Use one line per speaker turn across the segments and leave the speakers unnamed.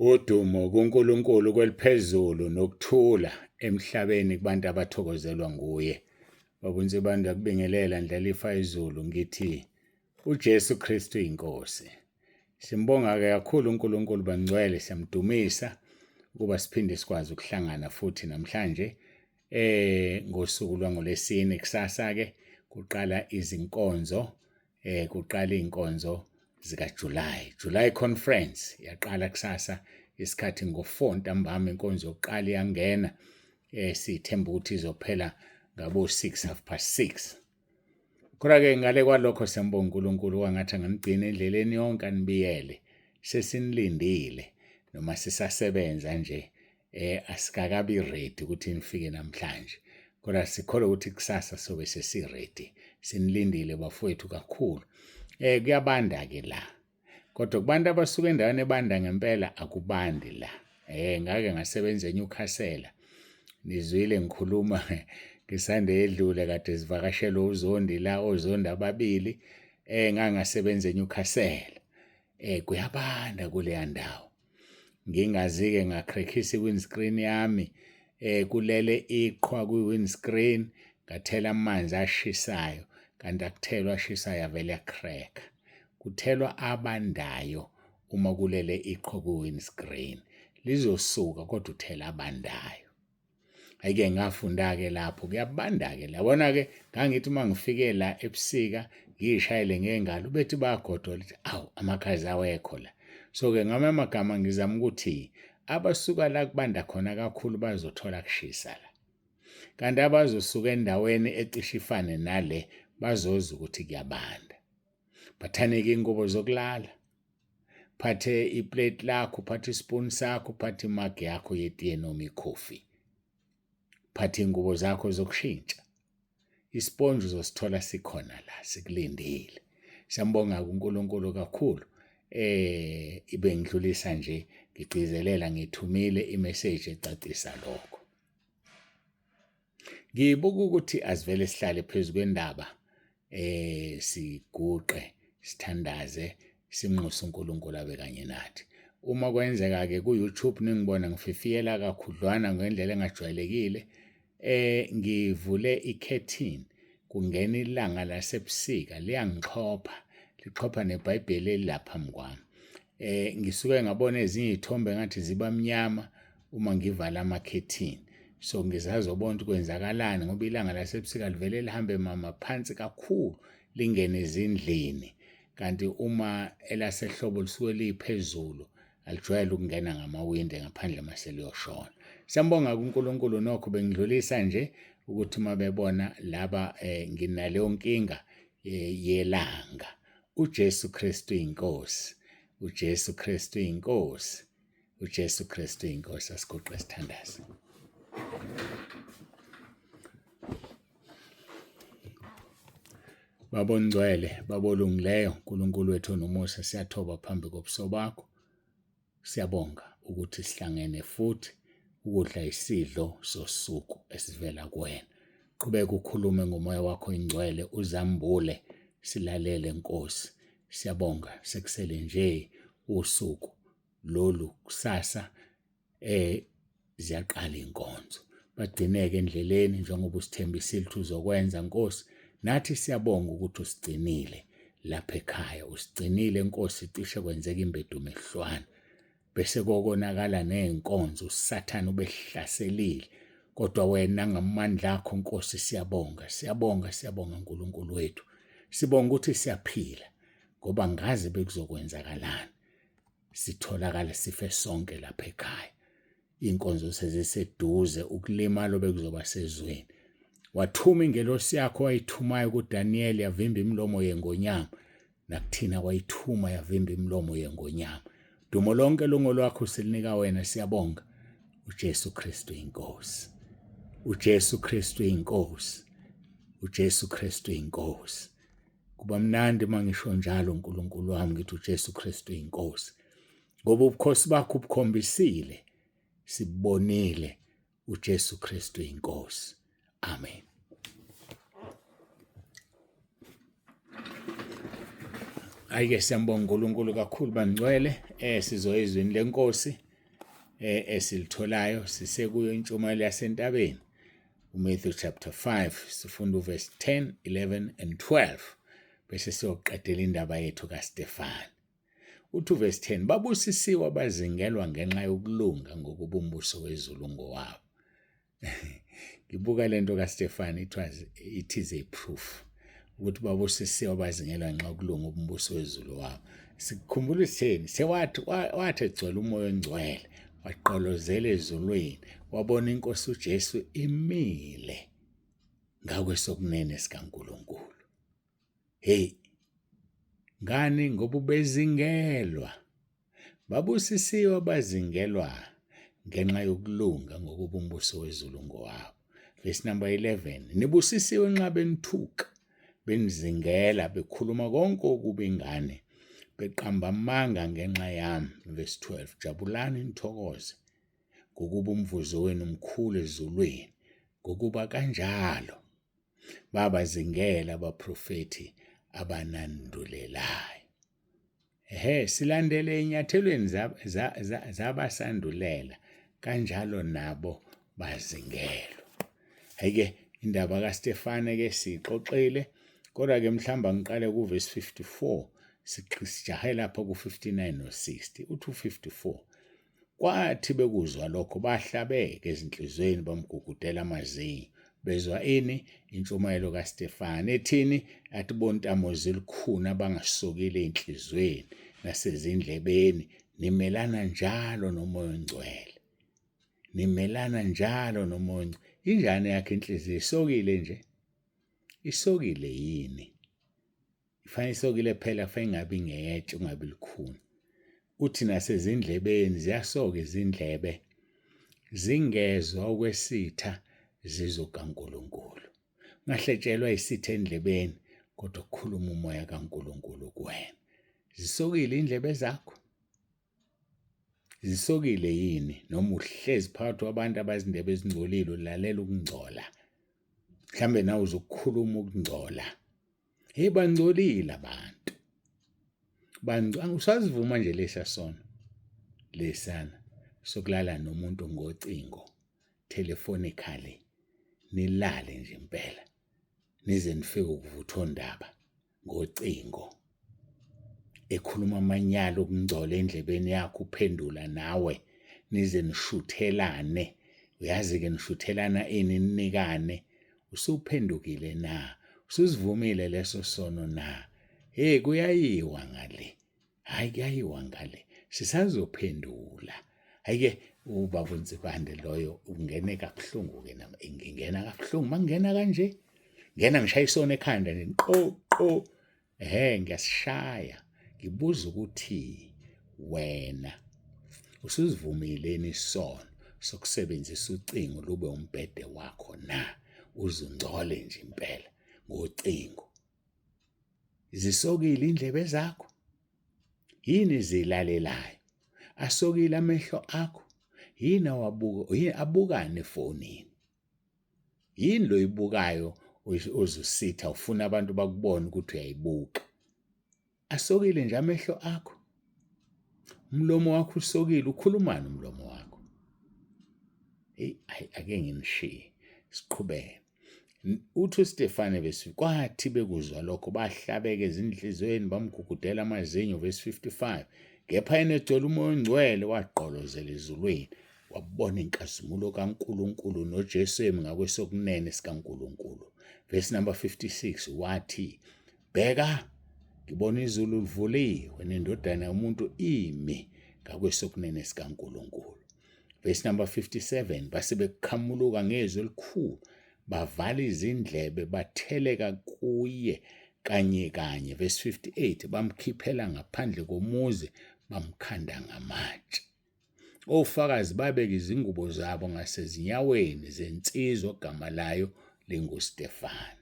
Udumo kuNkulunkulu kweliphezulu nokuthula emhlabeni kubantu abathokozelwa nguye. Babunze bantu akubingelela ndlalifa izulu ngithi uJesu Kristu inkosi. Simbonga-ke kakhulu uNkulunkulu bangcwele, siyamdumisa ukuba siphinde sikwazi ukuhlangana futhi namhlanje ngosuku lwangolesine. Kusasa-ke kuqala izinkonzo kuqala iy'nkonzo zikaJuly Conference yaqala kusasa isikhathi ngo-4 ntambama. Inkonzo yokuqala iyangena, sithemba ukuthi izophela ngabo-6:30. Kodwa-ke ngale kwalokho siyambonga uNkulunkulu kwangathi anganigcina endleleni yonke anibiyele. Sesinilindile noma sisasebenza nje, asikakabi ready ukuthi nifike namhlanje, kodwa sikholwa ukuthi kusasa sobe sesi-ready. Sinilindile bafowethu kakhulu. Kuyabanda-ke la, kodwa kubantu abasuka endaweni ebanda ngempela akubandi la. Ngake ngasebenza eNyukhasela, nizwile ngikhuluma ngesande edlule kade sivakashelwe uZondi la, oZondi ababili. Ngangasebenza eNyukhasela, kuyabanda kuleya ndawo. Ngingazi-ke ngakrekhisa i-windscreen yami, kulele iqhwa kwi-windscreen, ngathela amanzi ashisayo, kanti akuthelwa ashisayo avele yakhrekha. Kuthelwa abandayo uma kulele iqhwa kwi-windscreen, lizosuka kodwa uthela abandayo. Ayike ngafunda-ke lapho, kuyabanda-ke labona-ke. Ngangithi uma ngifike la ebusika ngiyishayele ngengalo bethi bayagodola, awu amakhazi awekho la. So-ke ngamanye amagama ngizama ukuthi abasuka la kubanda khona kakhulu bazothola kushisa la, kanti abazosuka endaweni ecishe ifane nale bazozwa ukuthi kuyabanda. Phathaneke ingubo zokulala, phathe iplate lakho, phathe isipuni sakho, phathe imagi yakho yetiye noma ikhofi, phathe ingubo zakho zokushintsha. Isponji uzosithola sikhona la sikulindile. Siyambonga uNkulunkulu kakhulu. Ibe ngidlulisa nje ngigcizelela, ngithumile imeseji ecacisa lokho. Ngibuka ukuthi asivele sihlale phezu kwendaba, siguqe, sithandaze, simnxuse uNkulunkulu abe kanye nathi. Uma kwenzeka-ke ku-YouTube ningibona ngififiyela kakhudlwana ngendlela engajwayelekile, ngivule i-curtain, kungena ilanga lasebusika liyangixhopha, lixhopha neBhayibheli elilapha phambi kwami. Ngisuke ngabona ezinye iy'thombe ngathi ziba mnyama uma ngivala ama-curtain. So ngizazobona ukuthi kwenzakalani ngoba ilanga lasebusika livele lihambe phansi kakhulu lingene ezindlini, kanti uma elasehlobo lisuke liphezulu alijwayele ukungena ngamawindi ngaphandle mase liyoshona. Siyambonga uNkulunkulu nokho bengidlulisa nje ukuthi uma bebona laba nginaleyo nkinga yelanga. uJesu Kristu inkosi, uJesu Kristu inkosi, uJesu Kristu inkosi. Asiguqe sithandaze. Baba ongcwele, Baba olungileyo, uNkulunkulu wethu onomusa, siyathoba phambi kobuso bakho. Siyabonga ukuthi sihlangene futhi ukudla isidlo sosuku esivela kuwena. Qhubeka ukhulume ngomoya wakho ingcwele, uzambule, silalele Nkosi. Siyabonga sekusele nje usuku lolu, kusasa ziyaqala inkonzo. Bagcineke endleleni njengoba usithembisile ukuthi uzokwenza Nkosi. Nathi siyabonga ukuthi usigcinile lapha ekhaya, usigcinile Nkosi, cishe kwenzeka imbedumo ehlwana. Bese kokonakala ney'nkonzo, uSathane ubehlaselile, kodwa wena ngamandla akho Nkosi siyabonga, siyabonga, siyabonga Nkulunkulu wethu. Sibonga ukuthi siyaphila ngoba ngazi bekuzokwenzakalani, sitholakala sife sonke lapha ekhaya. Iy'nkonzo seziseduze, ukulimala bekuzoba sezweni. Wathuma ingelosi yakho wayithumayo kuDaniyeli yavimba imilomo yengonyama, nakuthina wayithuma yavimba imilomo yengonyama. Dumo lonke lungolwakho silinika wena, siyabonga. uJesu Kristu inkosi, uJesu Kristu inkosi, uJesu Kristu inkosi. Kuba mnandi uma ngisho njalo uNkulunkulu wami ngithi uJesu Kristu inkosi, ngoba ubukhosi bakho ubukhombisile, sibonile. uJesu Kristu inkosi. Amen. Ayike siyambonga uNkulunkulu kakhulu bangcwele. Sizoyizwini lenkosi esilitholayo sisekuyo intshumayelo yasentabeni. uMatthew chapter 5 sifunda uverse 10, 11 and 12 bese siyoqedela indaba yethu kaStefane. Uthi uverse 10, babusisiwe abazingelwa ngenxa yokulunga ngokuba umbuso wezulu ngowabo. Ngibuka lento kaStefane, it is a proof ukuthi babusisiwe abazingelwa ngenxa yokulunga umbuso wezulu wabo. Sikhumbula isitheni, wathi egcwele umoya ongcwele, waqolozela ezulwini, wabona inkosi uJesu imile ngakwesokunene sikaNkulunkulu. Hey, ngani? Ngoba bezingelwa. Babusisiwe abazingelwa ngenxa yokulunga ngokuba umbuso wezulu ngowabo. Verse number 11, nibusisiwe nxa benithuka, benizingela, bekhuluma konke okubi ingane, beqamba amanga ngenxa yami. Verse 12, jabulani nithokoze ngokuba umvuzo wenu mkhulu ezulwini, ngokuba kanjalo babazingela abaprofethi abanandulelayo. Silandele enyathelweni zabasandulela, kanjalo nabo bazingelwa. Hayike indaba kaStefane ke sixoxile, kodwa ke mhlamba ngiqale kuverse 54 sijahe lapha ku59 no60. Uthi 54, kwathi bekuzwa lokho bahlabeka ezinhlizweni bamgugudela amazinyo, bezwa ini? Intshumayelo kaStefane ethini? Athi bontamo zilikhuni abangasokile enhlizweni nasezindlebeni, nimelana njalo nomoya ongcwele. Nimelana njalo nomoya ongcwele. Injani yakhe inhliziyo? Isokile nje? Isokile yini? Ifanele isokile phela, kufanele ingabi ngetshe, ungabi likhuni. Uthi nasezindlebeni ziyasoka izindlebe, zingezwa okwesitha zizo kaNkulunkulu. Ungahletshelwa isitha endlebeni, kodwa kukhuluma umoya kaNkulunkulu kuwena. Zisokile indlebe zakho? Zisokile yini? Noma uhlezi phakathi kwabantu abazindebe ezingcolile ulalela ukungcola, mhlambe nawe uzokukhuluma ukungcola. Bangcolile abantu. Usazivuma nje lesa sono lesana sokulala nomuntu ngocingo, telephonically, nilale nje impela, nize nifike ukuvutha ondaba ngocingo, ekhuluma amanyala okungcola endlebeni yakho, uphendula nawe, nize nishuthelane. Uyazi-ke nishuthelana ini? Ninikane. Usuphendukile na? Usuzivumile leso sono na? Kuyayiwa ngale. Hayi, kuyayiwa ngale. Sisazophendula. Hayike ubaba uNzibande loyo ungene kabuhlungu-ke nami. Ngingena kabuhlungu. Mangingena kanje, ngena ngishaya isona ekhanda nje, qo. Ngiyasishaya. Ngibuza ukuthi wena usuzivumile isono sokusebenzisa ucingo lube umbhede wakho na? Uzungcole nje impela ngocingo. Zisokile indlebe zakho? Yini zilalelayo? Asokile amehlo akho? Yini abukane efonini? Yini lo ibukayo ozusitha ufuna abantu bakubone ukuthi uyayibuka? Asokile nje amehlo akho? Umlomo wakho usokile? Ukhulumani umlomo wakho? Ake nginishiye siqhubeke. Uthi uStefane verse, kwathi bekuzwa lokho bahlabeka ezinhlizweni bamgugudela amazinyo. Verse 55, kepha yena egcwele umoya ongcwele waqolozela ezulwini, wabona inkazimulo kaNkulunkulu noJesu emi ngakwesokunene sikaNkulunkulu. Verse number 56, wathi, bheka, ngibona izulu livuliwe nendodana yomuntu imi ngakwesokunene sikaNkulunkulu. Verse number 57, base bekhamuluka ngezwi elikhulu, bavala izindlebe, batheleka kuye kanye kanye. Verse 58, bamkhiphela ngaphandle komuzi, bamkhanda ngamatshe. Ofakazi babeka izingubo zabo ngasezinyaweni zensizwa ogama layo linguStefane.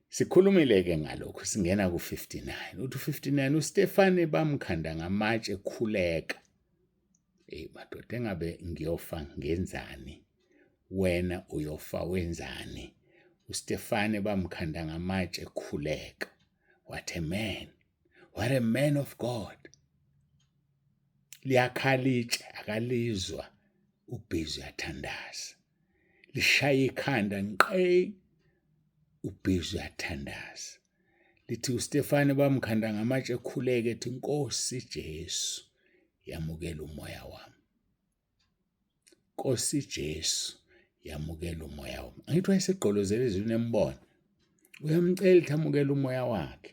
Sikhulumile-ke ngalokho, singena ku-59. Uthi 59, uStefane bamkhanda ngamatshe ekhuleka. Madoda, engabe ngiyofa ngenzani? Wena uyofa wenzani? uStefane bamkhanda ngamatshe ekhuleka. What a man. What a man of God. liyakhalitshe akalizwa, ubhizi uyathandaza. Lishaya ikhanda nqe, ubhizi uyathandaza. Lithi uStefane bamkhanda ngamatshe ekhuleka ethi, Nkosi Jesu, yamukela umoya wami. Nkosi Jesu, yamukela umoya wami. Angithi wayesegqolozela ezwini embona. Uyamcela ukuthi amukele umoya wakhe.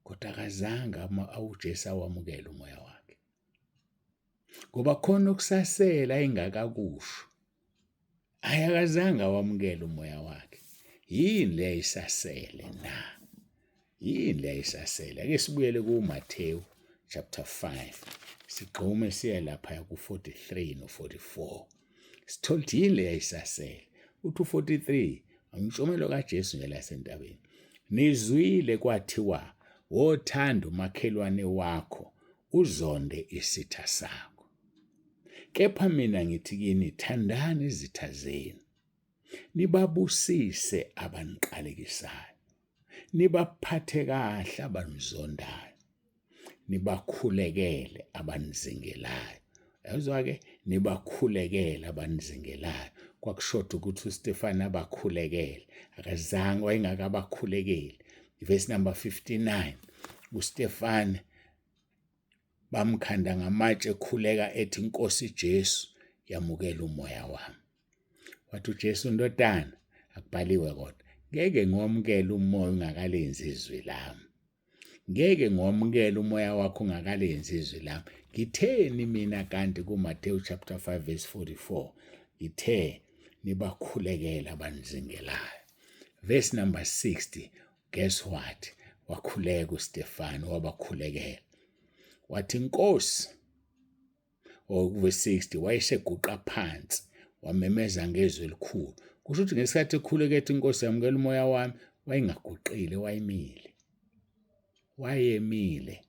Kodwa akazange uJesu awamukele umoya wakhe. Ngoba khona okusasela engakakusho. Akazange awamukele umoya wakhe. Yini le isasele na? Yini le isasele? Ake sibuyele kuMathewu chapter 5. Sigqume siye lapha ku-43 no-44. Sithola ukuthi yini le isasele. Uthi 43, umtshomelo kaJesu nje lasentabeni. Nizwile kwathiwa, wothanda umakhelwane wakho, uzonde isitha sakho. Kepha mina ngithi kini, thandani izitha zenu, nibabusise abaniqalekisayo, nibaphathe kahle abanizondayo, nibakhulekele abanizingelayo. Yazwa-ke, nibakhulekele abanizingelayo. Kwakushoda ukuthi uStefane abakhulekele. Akazange wayengakabakhulekeli. Verse number 59, uStefane bamkhanda ngamatshe ekhuleka ethi, Nkosi Jesu, yamukela umoya wami. Wathi uJesu, ndodana, akubhaliwe kodwa, ngeke ngiwamukele umoya ungakalenzi izwi lami. Ngeke ngiwamukele umoya wakho ungakalenzi izwi lami. Ngitheni mina kanti kuMathewu chapter 5 verse 44? Ngithe nibakhulekela abanizingelayo. Verse number 60, guess what? Wakhuleka uStefane, wabakhulekela. Wathi, Nkosi, verse 60, wayeseguqa phansi, wamemeza ngezwi elikhulu. Kusho ukuthi ngesikhathi ekhuleka ethi, Nkosi, yamukela umoya wami, wayengaguqile, wayemile.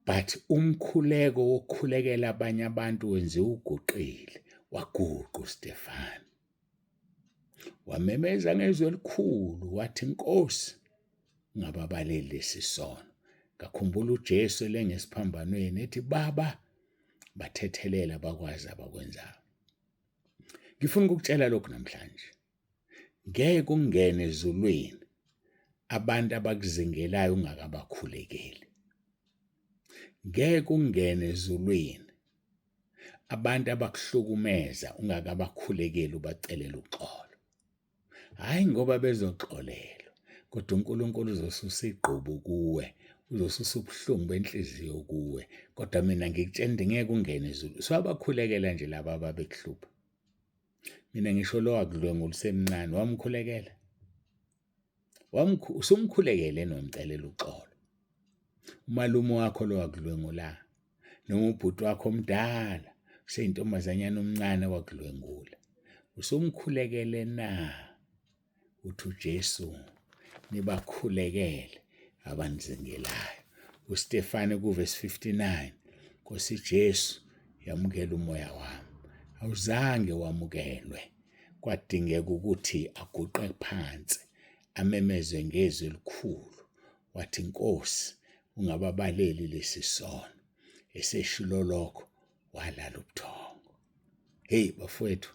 But umkhuleko wokukhulekela abanye abantu wenziwa uguqile. Waguqa uStefane. Wamemeza ngezwi elikhulu, wathi, Nkosi, ungababaleli lesi sono. Ngakhumbula uJesu lengesiphambanweni ethi, Baba, bathethelela bakwazi abakwenzayo. Ngifuna ukukutshela lokhu namhlanje. Ngeke ungene ezulwini abantu abakuzingelayo ungakabakhulekeli. Ngeke ungene ezulwini abantu abakuhlukumeza ungakabakhulekeli ubacelela uxolo. Hayi ngoba bezoxolelwa, kodwa uNkulunkulu uzosusa igqubu kuwe, uzosusa ubuhlungu benhliziyo kuwe. Kodwa mina ngikutshela ukuthi ngeke ungene ezulwini. Swabakhulekela nje laba ababekuhlupha. Mina ngisho lo wakudlwengula usemncane, wamkhulekela. Usumkhulekele nomcelela uxolo. Umalume wakho lo wakudlwengula, noma ubhuti wakho omdala, useyintombazanyana omncane wakudlwengula. Usumkhulekele na? Uthi uJesu, nibakhulekele abanizingelayo. uStefane kuverse 59, Nkosi Jesu, yamukela umoya wami. Awuzange wamukelwe. Kwadingeka ukuthi aguqe phansi, amemeze ngezwi elikhulu. Wathi, Nkosi, ungababaleli lesi sono. Eseshilo lokho, walala ubuthongo. Hey bafowethu,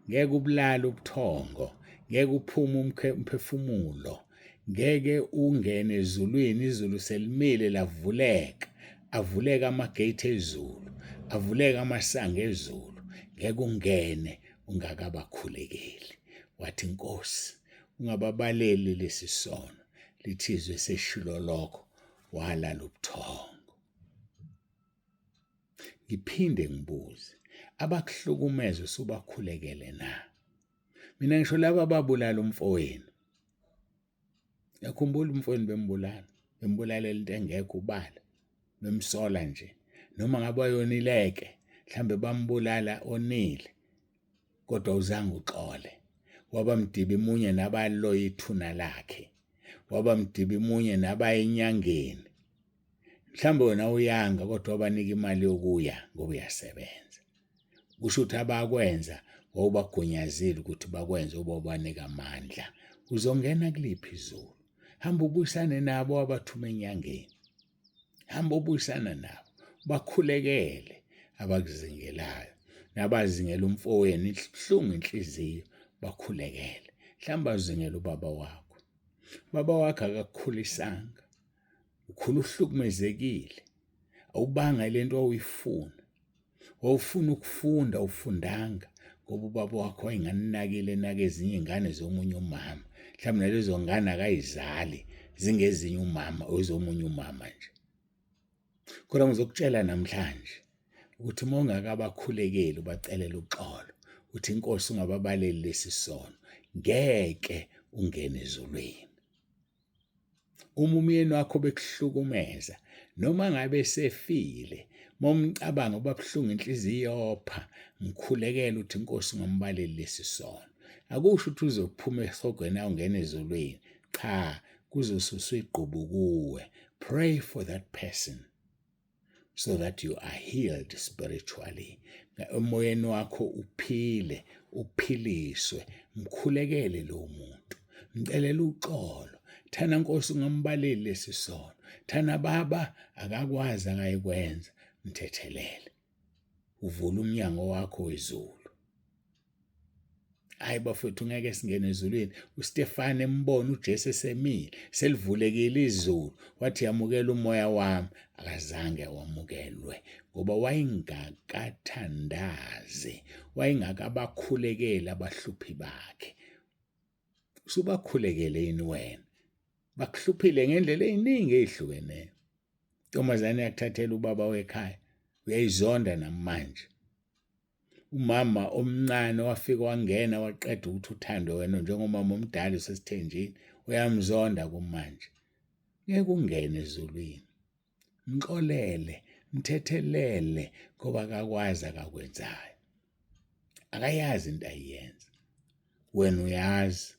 ngeke ubulala ubuthongo, ngeke uphume umphefumulo, ngeke ungene ezulwini, izulu selimile lavuleka, avuleka amagate ezulu, avuleka amasango ezulu. Ngeke ungene ungakabakhulekeli. Wathi, Nkosi, ungababaleli lesi sono. Lithizwe seshilo lokho, walala ubuthongo. Ngiphinde ngibuze, abakuhlukumeza usubakhulekele na? Mina ngisho laba babulala umfowenu. Yakhumbula umfowenu bembulalela into engekho ubala, bemsola nje. Noma ngabe yonileke, mhlambe bambulala onile, kodwa uzange uxole. Wabamdiba imunye nabaloya ithuna lakhe. Wabamdiba imunye nabayenyangeni. Mhlambe wena uyanga kodwa wabanika imali yokuya ngoba uyasebenza. Kusho ukuthi abakwenza wawubagunyazile ukuthi bakwenze ubabanika amandla. Uzongena kuliphi izulu? Hamba ubuyisane nabo abathuma enyangeni. Hamba ubuyisana nabo. bakhulekele abakuzingelayo, nabazingela umfowenu ibuhlungu inhliziyo bakhulekele. Mhlawumbe azingela ubaba wakho, baba wakho akakukhulisanga, ukhula uhlukumezekile, awubanga lento owuyifuna, wawufuna ukufunda ufundanga ngoba ubaba wakho wayenganinakile ezinye ingane zomunye umama. Mhlawumbe nalezo ngane akayizali zingezinye umama ozomunye umama nje. Kodwa ngizokutshela namhlanje ukuthi uma ungakabakhulekeli ubacelela uxolo, uthi inkosi ungababaleli lesi sono, ngeke ungene ezulwini. Uma umyeni wakho bekuhlukumeza noma ngabe sefile, momcabanga obabuhlungu inhliziyo yopha, ngikhulekela uthi inkosi ungambaleli lesi sono. Akusho ukuthi uzophuma esogwini ungena ezulwini, cha, kuzosuswa igqubu kuwe. Pray for that person so that you are healed spiritually. Emoyeni wakho uphile, uphiliswe. Mkhulekele lo muntu, mcelela uxolo. Thana Nkosi ungambaleli lesi sono. Thana baba akakwazi akayikwenza, mthethelele. Uvula umnyango wakho wezulu. Hayi bafethu ngeke singene ezulwini. uStefane embona uJesu esemile, selivulekile izulu, wathi yamukela umoya wami, akazange wamukelwe ngoba wayengakathandazi, wayengakabakhulekeli abahluphi bakhe. Usubakhulekele yini wena? Bakuhluphile ngendlela eziningi ezihlukeneyo. Ntombazane yakuthathela ubaba wekhaya, uyayizonda namanje. Umama omncane wafika wangena waqeda ukuthi uthando wena njengomama omdala usesithenjini, uyamzonda kumanje. Ngeke ungene ezulwini. Mxolele, mthethelele ngoba akakwazi akakwenzayo. Akayazi into ayiyenza. Wena uyazi,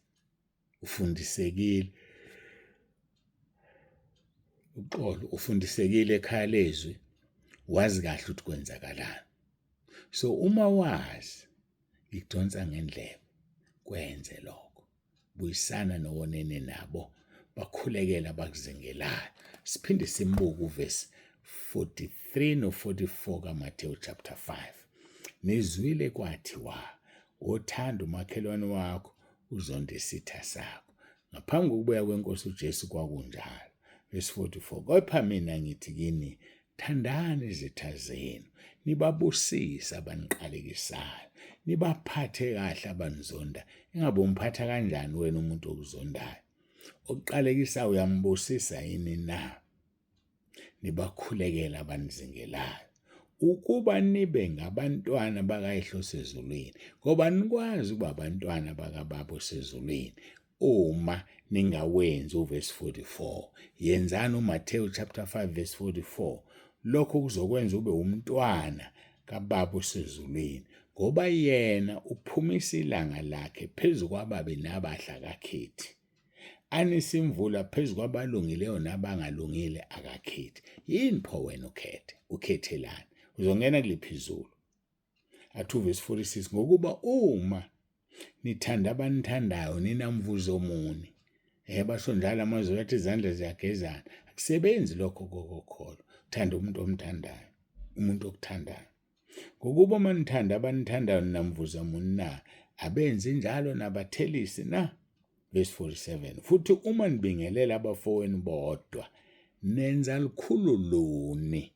ufundisekile. Uxolo, ufundisekile ekhaya lezwi, wazi kahle ukuthi kwenzakalani. So uma wazi, ngikudonsa ngendlebe, kwenze lokho. Buyisana nowonene nabo, bakhulekela abakuzingelayo. Siphinde simbuke uvesi 43 no44 kaMateyu chapter 5. Nizwile kwathiwa, wothanda umakhelwane wakho, uzonde isitha sakho. Ngaphambi kokubuya kwenkosi uJesu kwakunjalo. Verse 44, kepha mina ngithi kini, thandani izitha zenu, nibabusise abaniqalekisayo, nibaphathe kahle abanizonda. Ingabe umphatha kanjani wena umuntu okuzondayo? Okuqalekisayo uyambusisa yini na? Nibakhulekela abanizingelayo, ukuba nibe ngabantwana bakayihlo osezulwini, ngoba nikwazi ukuba abantwana bakababa osezulwini uma ningawenzi uverse 44. Yenzani uMateyu chapter 5 verse 44. Lokho kuzokwenza ube umntwana kababa osezulwini, ngoba yena uphumisa ilanga lakhe phezu kwababi nabahla akakhethi, anisa imvula phezu kwabalungileyo nabangalungile akakhethi. Yini pho wena ukhethelani? Uzongena kuliphi izulu? Athi verse 46, ngokuba uma nithanda abanithandayo ninamvuzo muni. Basho njalo amazwi athi izandla ziyagezana. Akusebenzi lokho kokukholo. Uthanda umuntu omthandayo, umuntu okuthandayo. Ngokuba manithanda abanithandayo ninamvuzo muni na? Abenzi njalo nabathelisi na? Verse 47, futhi uma nibingelela abafowenu bodwa, nenza likhulu luni.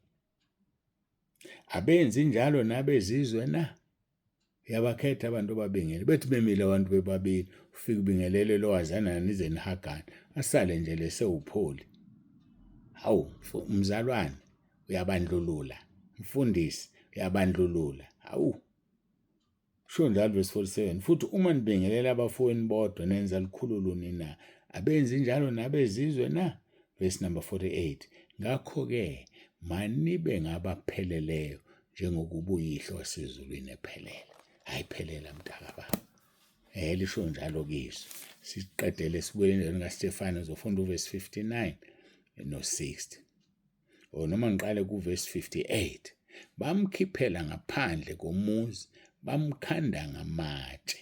Abenzi njalo nabezizwe na? Yabakhetha abantu babingele. Bethi bemile abantu bebabili, ufike ubingelele lo wazana nize nihagane, asale nje lesewupholi. Hawu, umzalwane uyabandlulula, mfundisi uyabandlulula. Hawu. Sho njalo verse 47, futhi uma nibingelela abafowenu bodwa nenza likhulu luni na? Abenzi njalo nabezizwe na? Verse number 48, ngakho-ke manibe ngabapheleleyo njengokuba uyihlo wasezulwini ephelele. Ayiphelela mntakababa. Lisho njalo kiso. Siqedele sibuyele njalo ngaStefane uzofunda uverse 59 no 60. Noma ngiqale kuverse 58. Bamkhiphela ngaphandle komuzi, bamkhanda ngamatshe.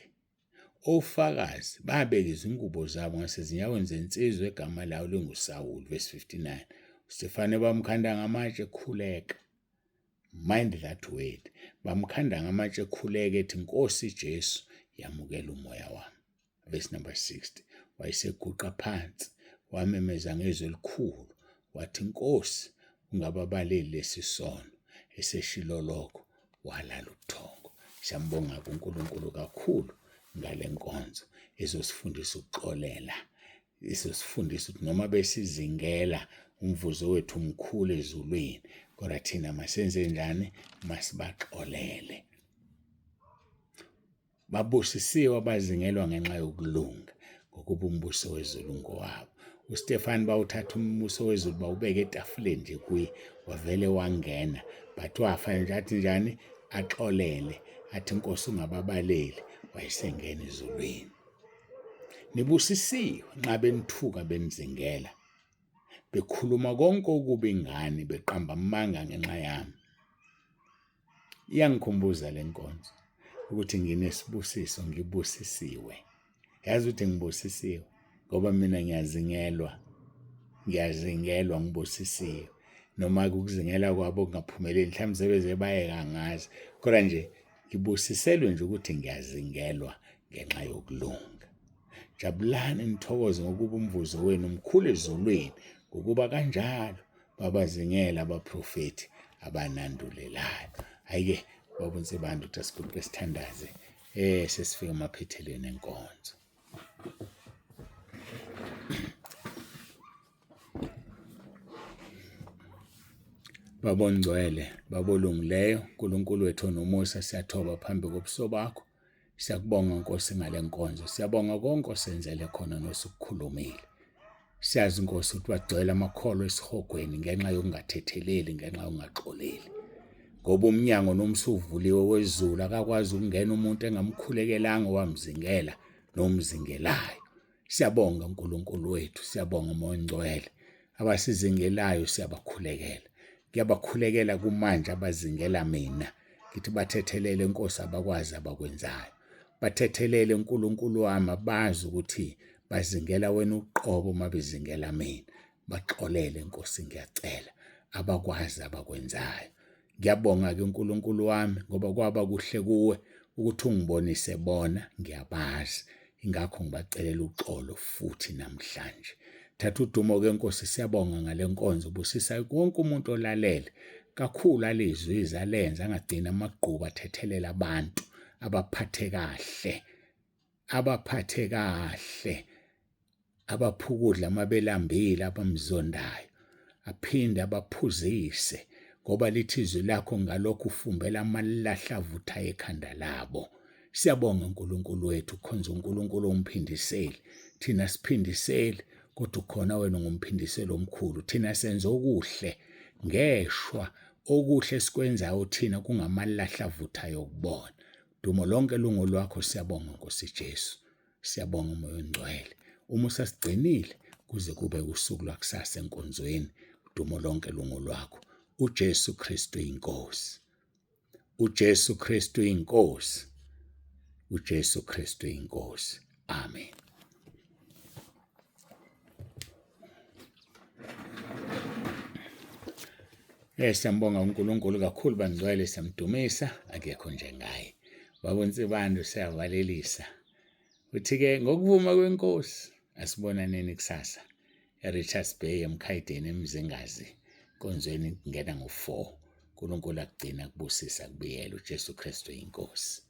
Ofakazi babeka izingubo zabo ngasezinyaweni zensizwa egama lawo linguSawuli. Verse 59. uStefane bamkhanda ngamatshe, khuleka. Mind that word. Bamkhanda ngamatshe ekhuleka ethi Nkosi Jesu yamukela umoya wami. Verse number 60. Wayeseguqa phansi wamemeza ngezwi elikhulu wathi Nkosi ungababaleli lesisono. Eseshilo lokho walala ubuthongo. Siyambonga kuNkulunkulu kakhulu ngale nkonzo ezosifundisa ukuxolela. Izosifundisa ukuthi noma besizingela umvuzo wethu umkhulu ezulwini, kodwa thina masenze njani? Masibaxolele. Babusisiwe abazingelwa ngenxa yokulunga, ngokuba umbuso wezulu ngowabo. uStefani bawuthatha umbuso wezulu bawubeka etafuleni nje kuye, wavele wangena. But wafa nje athi njani? Axolele, athi Nkosi ungababaleli, wayesengena ezulwini. Nibusisiwe nxa benithuka benizingela, bekhuluma konke okubi ngani, beqamba amanga ngenxa yami. Iyangikhumbuza le nkonzo ukuthi nginesibusiso, ngibusisiwe. Yazi ukuthi ngibusisiwe ngoba mina ngiyazingelwa, ngibusisiwe. Noma ukuzingela kwabo kungaphumeleli, mhlawumbe sebeze bayeka ngazi, kodwa nje ngibusiselwe nje ukuthi ngiyazingelwa ngenxa yokulunga. Jabulani nithokoze ngokuba umvuzo wenu umkhulu ezulwini, ngokuba kanjalo babazingela abaprofeti abanandulelayo. Ayike babonse bantu ukuthi asiguqe sithandaze sesifika emaphethelweni enkonzo. Babongcwele, babolungileyo, uNkulunkulu wethu onomusa, siyathoba phambi kobuso bakho. Siyakubonga Nkosi ngale nkonzo. Siyabonga konke osenzele khona nosikukhulumile. Siyazi Nkosi ukuthi bagcwele amakholo esihogweni ngenxa yokungathetheleli, ngenxa yokungaxoleli. Ngoba umnyango nomsuvuliwe wezulu akakwazi ukungena umuntu engamkhulekelanga wamzingela nomzingelayo. Siyabonga uNkulunkulu wethu, siyabonga Moya Ongcwele. Abasizingelayo siyabakhulekela. Ngiyabakhulekela kumanje abazingela mina. Ngithi bathethelele Nkosi abakwazi abakwenzayo. Bathethelele uNkulunkulu wami abazi ukuthi bazingela wena uqobo mabezingela mina. Baxolele Nkosi ngiyacela abakwazi abakwenzayo. Ngiyabonga ke uNkulunkulu wami ngoba kwaba kuhle kuwe ukuthi ungibonise bona, ngiyabazi. Ingakho ngibacelela uxolo futhi namhlanje. Thatha udumo ke Nkosi, siyabonga ngale nkonzo, busisa wonke umuntu olalele. Kakhulu alizwi izalenza angagcina amagquba athethelela abantu abaphathe kahle, abaphukudla amabelambile abamzondayo, aphinde abaphuzise, ngoba lithi izwi lakho ngalokho ufumbela amalahle avuthayo ekhanda labo. Siyabonga uNkulunkulu wethu, khonza uNkulunkulu umphindiseli. Thina siphindiseli, kodwa ukhona wena ngumphindiseli omkhulu. Thina senza okuhle ngeshwa, okuhle sikwenzayo thina kungamalahle avuthayo okubona. Dumo lonke lungu lwakho. Siyabonga Nkosi Jesu, siyabonga Moya Ongcwele. Uma usasigcinile kuze kube usuku lwakusasa enkonzweni, dumo lonke lungu lwakho. uJesu Kristu inkosi, uJesu Kristu inkosi, uJesu Kristu inkosi. Amen. Siyambonga uNkulunkulu kakhulu bangcwele, siyamdumisa, akekho njengaye. Babonsibando siyavalelisa. Uthi-ke ngokuvuma kwenkosi asibonaneni kusasa eRichards Bay eMkhaydeni eMzingazi, konzweni kungena ngo-4. uNkulunkulu akugcina kubusisa kubuyela. uJesu Kristu inkosi.